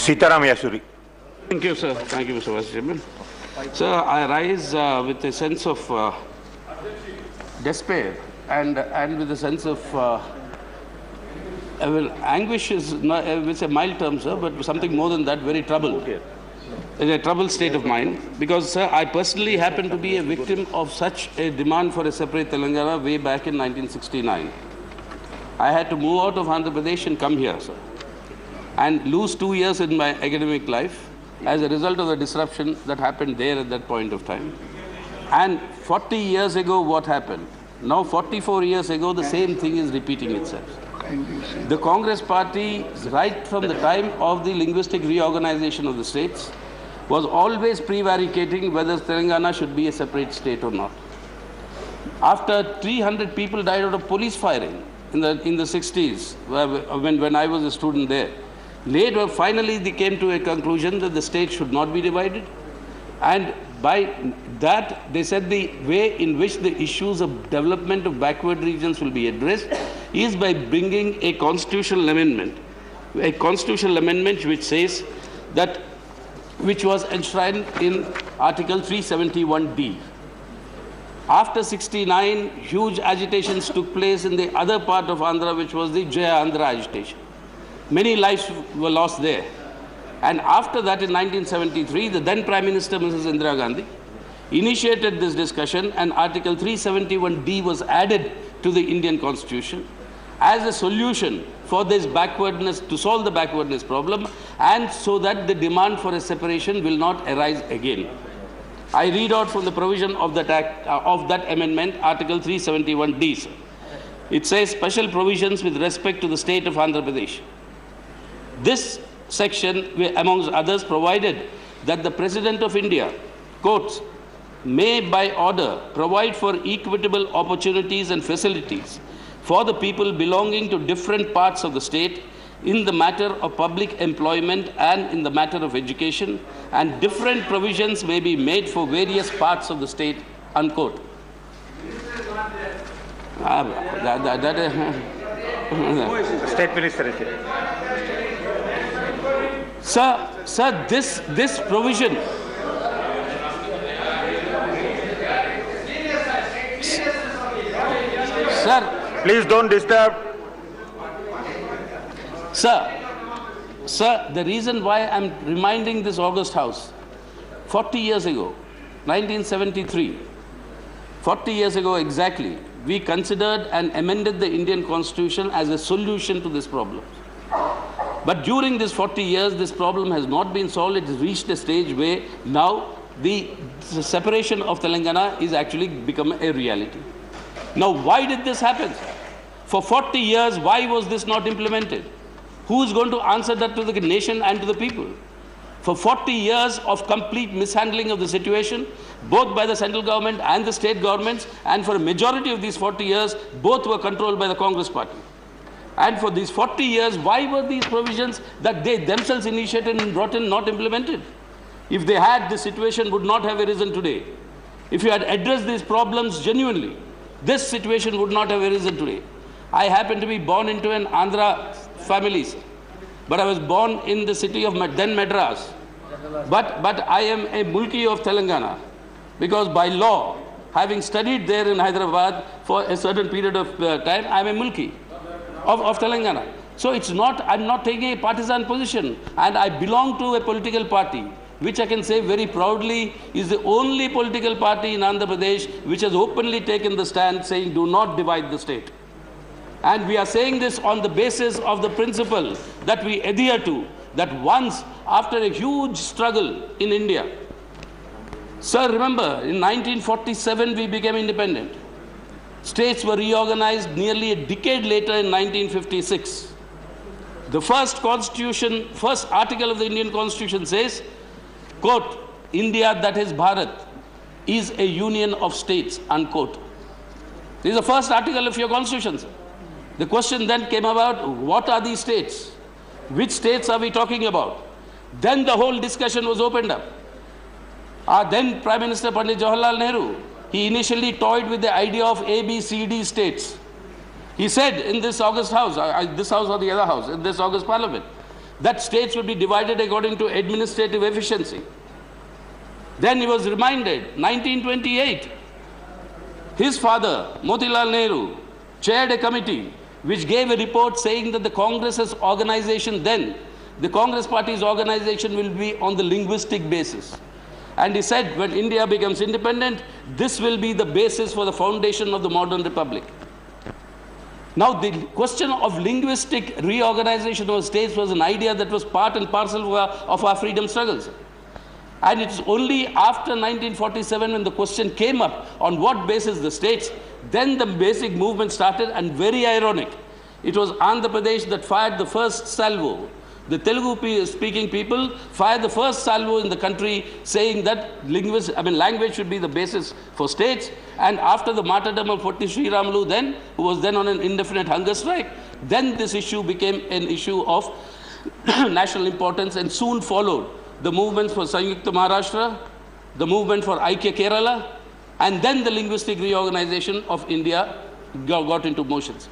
Sitaram Yechury. Thank you, sir. Thank you, Mr. Vice Chairman. Sir, I rise with a sense of despair and with a sense of anguish is not, it's a mild term, sir, but something more than that, very troubled. In a troubled state of mind, because, sir, I personally happen to be a victim of such a demand for a separate Telangana way back in 1969. I had to move out of Andhra Pradesh and come here, sir, and lose 2 years in my academic life as a result of the disruption that happened there at that point of time. And 40 years ago, what happened? Now, 44 years ago, the same thing is repeating itself. The Congress party, right from the time of the linguistic reorganization of the states, was always prevaricating whether Telangana should be a separate state or not. After 300 people died out of police firing in the 60s, when I was a student there, later, finally, they came to a conclusion that the state should not be divided. And by that, they said the way in which the issues of development of backward regions will be addressed is by bringing a constitutional amendment which says that, which was enshrined in Article 371D. After 69, huge agitations took place in the other part of Andhra, which was the Jaya Andhra agitation. Many lives were lost there. And after that, in 1973, the then Prime Minister, Mrs. Indira Gandhi, initiated this discussion, and Article 371D was added to the Indian Constitution as a solution for this backwardness, to solve the backwardness problem, and so that the demand for a separation will not arise again. I read out from the provision of that act, of that amendment, Article 371D. Sir. It says special provisions with respect to the state of Andhra Pradesh. This section, amongst others, provided that the President of India, quotes, may by order provide for equitable opportunities and facilities for the people belonging to different parts of the state in the matter of public employment and in the matter of education, and different provisions may be made for various parts of the state, unquote. State Minister. Sir, this provision, sir, Please don't disturb. Sir, the reason why I'm reminding this August House, 40 years ago, 1973, 40 years ago exactly, we considered and amended the Indian Constitution as a solution to this problem. But during these 40 years, this problem has not been solved. It has reached a stage where now the separation of Telangana is actually become a reality. Now, why did this happen? For 40 years, why was this not implemented? Who is going to answer that to the nation and to the people? For 40 years of complete mishandling of the situation, both by the central government and the state governments, and for a majority of these 40 years, both were controlled by the Congress party. And for these 40 years, why were these provisions that they themselves initiated and brought in not implemented? If they had, the situation would not have arisen today. If you had addressed these problems genuinely, this situation would not have arisen today. I happen to be born into an Andhra family, but I was born in the city of then Madras. But I am a Mulki of Telangana, because by law, having studied there in Hyderabad for a certain period of time, I am a Mulki of Telangana. So it's not, I'm not taking a partisan position, and I belong to a political party, which I can say very proudly is the only political party in Andhra Pradesh which has openly taken the stand saying do not divide the state. And we are saying this on the basis of the principle that we adhere to, that once after a huge struggle in India, sir, remember, in 1947 we became independent. States were reorganized nearly a decade later in 1956. The first article of the Indian Constitution says, quote, India, that is Bharat, is a union of states, unquote. This is the first article of your Constitution, sir. The question then came about, what are these states? Which states are we talking about? Then the whole discussion was opened up. Then Prime Minister Pandit Jawaharlal Nehru, he initially toyed with the idea of A, B, C, D states. He said in this August House, this House or the other House, in this August Parliament, that states would be divided according to administrative efficiency. Then he was reminded, 1928, his father, Motilal Nehru, chaired a committee which gave a report saying that the Congress's organization then, the Congress Party's organization will be on the linguistic basis. And he said, when India becomes independent, this will be the basis for the foundation of the modern republic. Now, the question of linguistic reorganization of states was an idea that was part and parcel of our freedom struggles. And it's only after 1947 when the question came up on what basis the states, then the basic movement started, and very ironic. It was Andhra Pradesh that fired the first salvo. The Telugu-speaking people fired the first salvo in the country saying that language should be the basis for states. And after the martyrdom of Potti Sriramulu then, who was then on an indefinite hunger strike, then this issue became an issue of national importance, and soon followed the movements for Sanyukta Maharashtra, the movement for Aikya Kerala, and then the linguistic reorganization of India got into motions.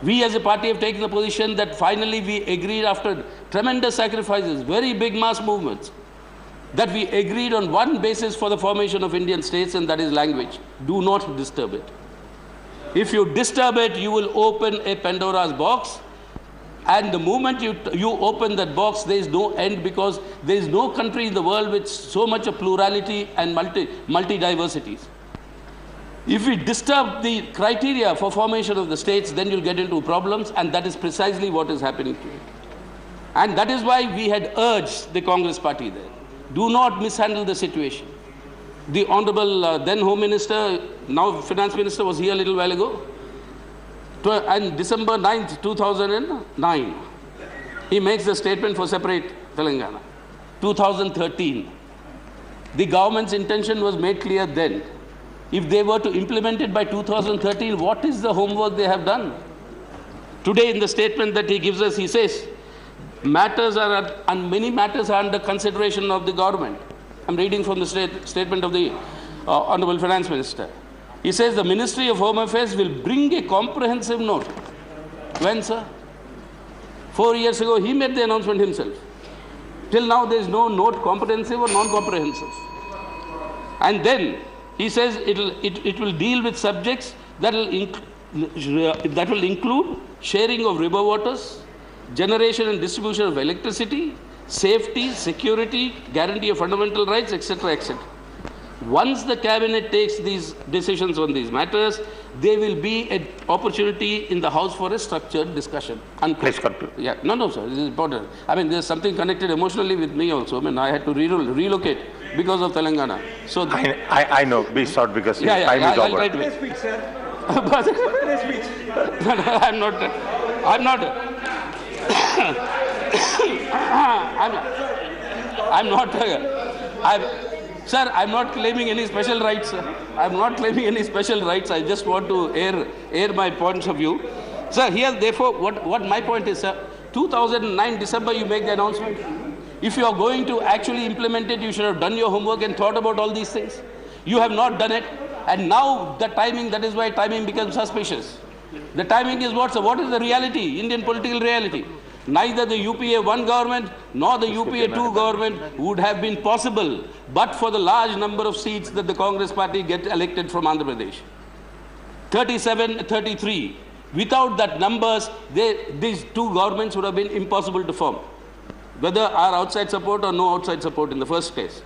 We as a party have taken the position that finally we agreed, after tremendous sacrifices, very big mass movements, that we agreed on one basis for the formation of Indian states, and that is language. Do not disturb it. If you disturb it, you will open a Pandora's box, and the moment you open that box, there is no end, because there is no country in the world with so much of plurality and multi-diversities. If we disturb the criteria for formation of the states, then you'll get into problems, and that is precisely what is happening today. And that is why we had urged the Congress party there, do not mishandle the situation. The Honorable then Home Minister, now Finance Minister, was here a little while ago, and December 9th, 2009, he makes the statement for separate Telangana. 2013, the government's intention was made clear then. If they were to implement it by 2013, what is the homework they have done? Today, in the statement that he gives us, he says, many matters are under consideration of the government. I'm reading from the statement of the Honorable Finance Minister. He says the Ministry of Home Affairs will bring a comprehensive note. When, sir? 4 years ago, he made the announcement himself. Till now, there is no note, comprehensive or non-comprehensive. And then he says it will deal with subjects that will include sharing of river waters, generation and distribution of electricity, safety, security, guarantee of fundamental rights, etc., etc. Once the cabinet takes these decisions on these matters, there will be an opportunity in the House for a structured discussion. Please conclude. Yeah, no, sir, this is important. There's something connected emotionally with me also. I had to relocate because of Telangana. So I know. Be short because time is over. I'll try to speech, sir. I'm not claiming any special rights. Sir. I'm not claiming any special rights. I just want to air my points of view. Sir, here, therefore, what my point is, sir, 2009 December, you make the announcement. If you are going to actually implement it, you should have done your homework and thought about all these things. You have not done it. And now the timing, that is why timing becomes suspicious. The timing is what, sir? What is the reality, Indian political reality? Neither the UPA 1 government nor the UPA 2 government would have been possible but for the large number of seats that the Congress party get elected from Andhra Pradesh. 37, 33. Without that numbers, these two governments would have been impossible to form, whether our outside support or no outside support in the first place.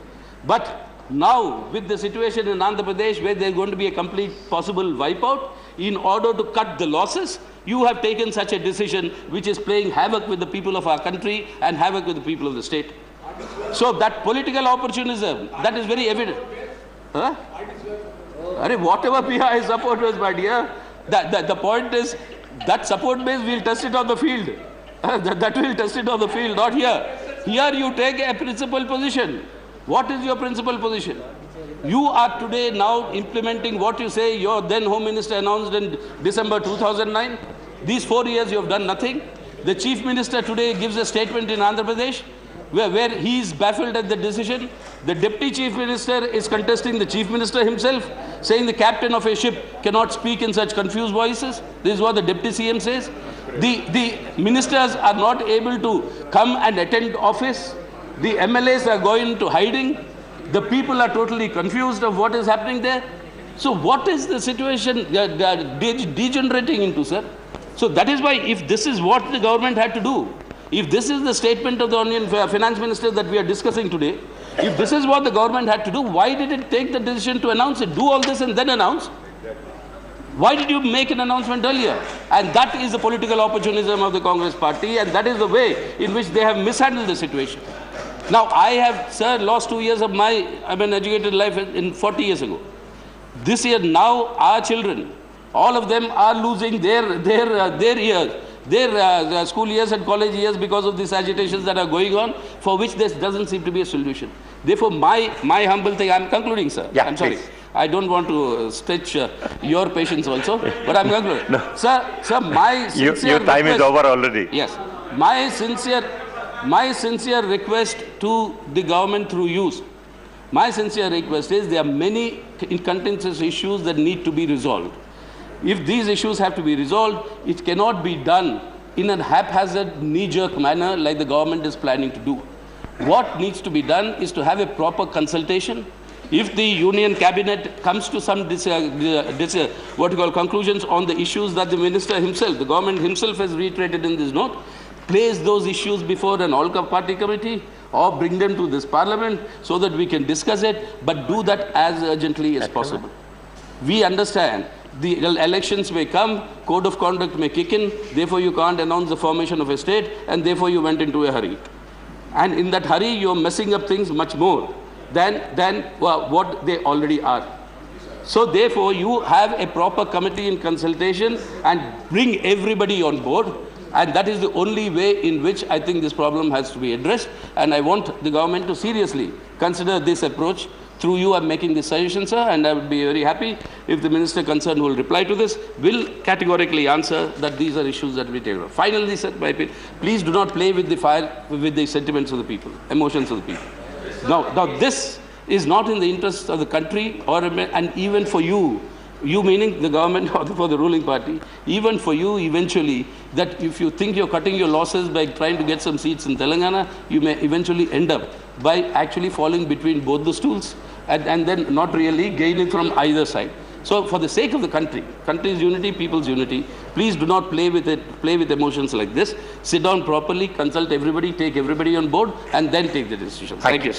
But now, with the situation in Andhra Pradesh, where there is going to be a complete possible wipeout, in order to cut the losses, you have taken such a decision which is playing havoc with the people of our country and havoc with the people of the state. So that political opportunism, that is very evident. Huh? Whatever PI support was, my dear, the point is that support base, we'll test it on the field. That will test it on the field, not here. Here you take a principal position. What is your principal position? You are today now implementing what you say your then Home Minister announced in December 2009. These 4 years you have done nothing. The Chief Minister today gives a statement in Andhra Pradesh where he is baffled at the decision. The Deputy Chief Minister is contesting the Chief Minister himself, saying the captain of a ship cannot speak in such confused voices. This is what the Deputy CM says. The ministers are not able to come and attend office. The MLAs are going into hiding. The people are totally confused of what is happening there. So what is the situation they are degenerating into, sir? So that is why, if this is what the government had to do, if this is the statement of the Union Finance Minister that we are discussing today, if this is what the government had to do, why did it take the decision to announce it? Do all this and then announce. Why did you make an announcement earlier? And that is the political opportunism of the Congress party, and that is the way in which they have mishandled the situation. Now, I have, sir, lost 2 years of my educated life in 40 years ago. This year, now, our children, all of them are losing their years, their school years and college years because of these agitations that are going on, for which there doesn't seem to be a solution. Therefore, my humble thing, I'm concluding, sir. Yeah, I'm sorry. please. I don't want to stretch your patience also, but I'm concluding. No. Sir, my sincere your time request, is over already. Yes. My sincere request to the government through you, my sincere request is, there are many contentious issues that need to be resolved. If these issues have to be resolved, it cannot be done in a haphazard, knee-jerk manner like the government is planning to do. What needs to be done is to have a proper consultation. If the Union Cabinet comes to some conclusions on the issues that the minister himself, the government himself has reiterated in this note, place those issues before an all-party committee or bring them to this parliament so that we can discuss it, but do that as urgently as possible. We understand the elections may come, code of conduct may kick in, therefore you can't announce the formation of a state, and therefore you went into a hurry. And in that hurry, you're messing up things much more than what they already are. So therefore, you have a proper committee in consultation and bring everybody on board. And that is the only way in which I think this problem has to be addressed. And I want the government to seriously consider this approach. Through you, I'm making this suggestion, sir, and I would be very happy if the minister concerned who will reply to this will categorically answer that these are issues that we take up. Finally, sir, please do not play with the fire, with the sentiments of the people, emotions of the people. Now this is not in the interest of the country, and even for you meaning the government or for the ruling party, even for you eventually, that if you think you're cutting your losses by trying to get some seats in Telangana, you may eventually end up by actually falling between both the stools and then not really gaining from either side. So for the sake of the country's unity, people's unity, please do not play with emotions like this. Sit down properly, consult everybody, take everybody on board, and then take the decision. Thank you.